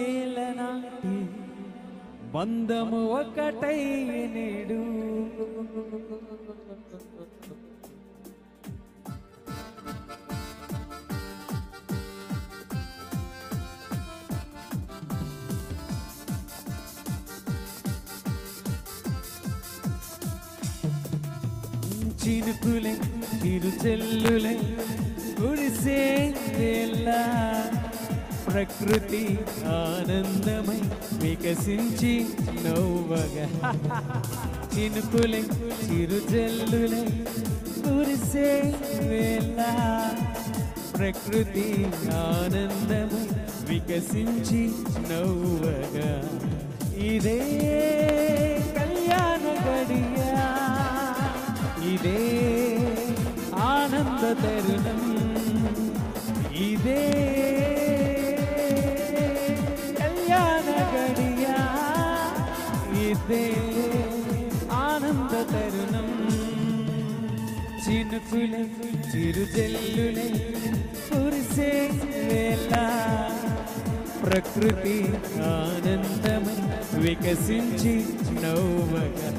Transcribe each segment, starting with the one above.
ఏలనాటి బంధము ఒకటై నేడు చినుకులే చిరుచెల్లులే కురిసే వేళ ప్రకృతి ఆనందమై వికసించి నవ్వగా చినుకులే చిరుచెల్లులే కురిసే వేళ ప్రకృతి ఆనందమై వికసించి నవ్వగా ఇదే కళ్యాణ గడియా ఇదే ఆనంద తరుణం ఇదే కళ్యాణ గడియా ఇదే ఆనంద తరుణం చినుకులే చిరుజల్లులే కురిసే వేళ ప్రకృతి ఆనందమై వికసించి నవ్వగా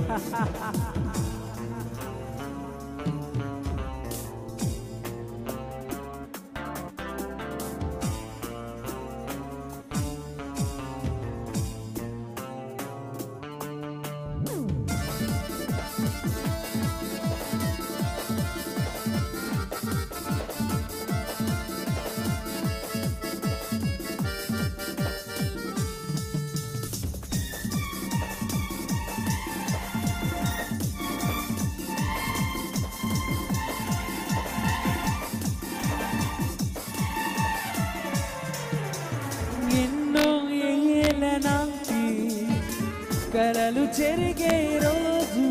కలలు చెరిగే రోజు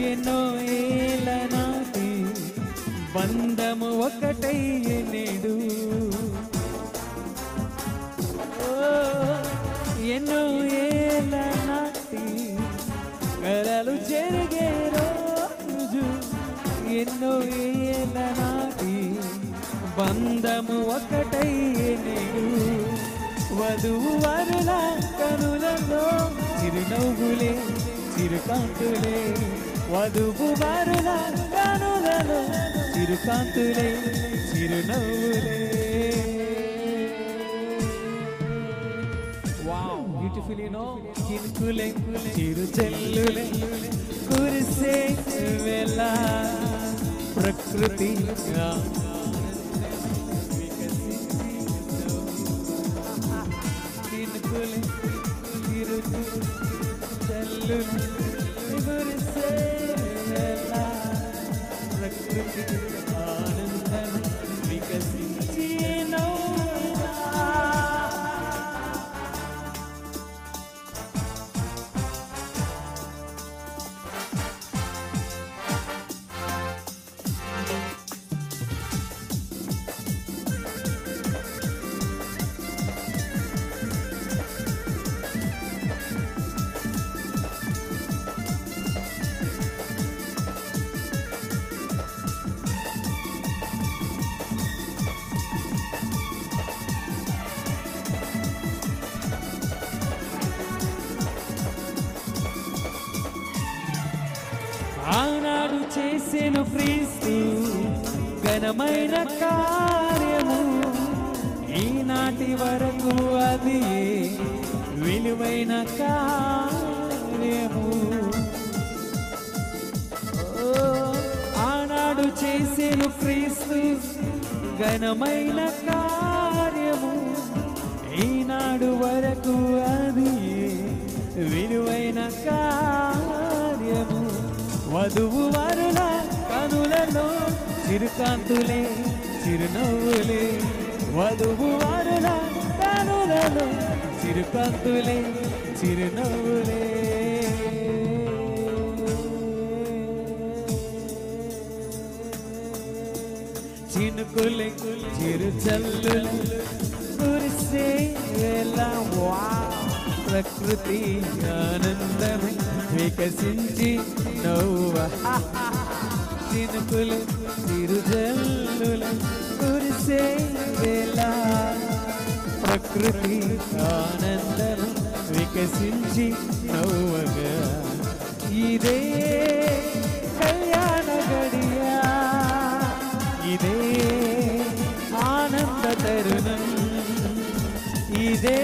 ఎన్నో ఏళ్ళ నాటి బంధము ఒకటై నేడు ఎన్నో ఏళ్ళ నాటి కలలు చెరిగే రోజు ఎన్నో ఏళ్ళ నాటి బంధము ఒకటై నేడు వధువు వరుల కనులలో చిరునవ్వులే చిరుకాంతులే వధువు వరుల కనులలో చిరుకాంతులే చిరునవ్వులే వావ్ బ్యూటిఫుల్ చినుకులే చిరుచెల్లులే కురిసే వేళ ప్రకృతి చినుకులే చిరుచెల్లులే కురిసే వేళ ప్రకృతి ఆనందం వికసించి ఆనాడు చేసెను క్రీస్తు ఘనమైన కార్యము ఈనాటి వరకు అది విలువైన కార్యము ఆనాడు చేసెను క్రీస్తు ఘనమైన కార్యము ఈనాడు వరకు అది విలువైన కార్యము వధువు వరుల కనులలో చిరుకాంతులే చిరునవ్వులే వధువు వరుల కనులలో చిరుకాంతులే చిరునవ్వులే చినుకులే చిరుజల్లులే కురిసే వేళ ప్రకృతి ఆనందమై వికసించి నవ్వ చినుకులు చిరుజల్లులు కురిసే వేళ ప్రకృతి ఆనందము వికసించి నవ్వగా ఇదే కళ్యాణ గడియా ఇదే ఆనంద తరుణం ఇదే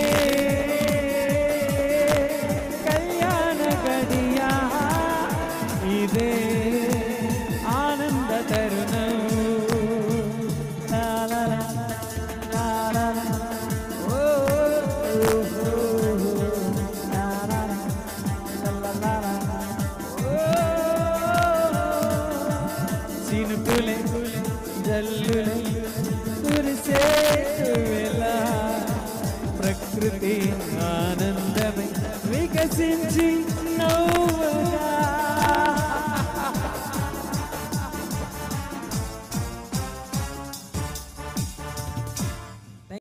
కళ్యాణ గడియా ఇదే ఆనంద తరుణం చినుకులే జల్లులే కురిసే వేళ ప్రకృతి ఆనందమై వికసించి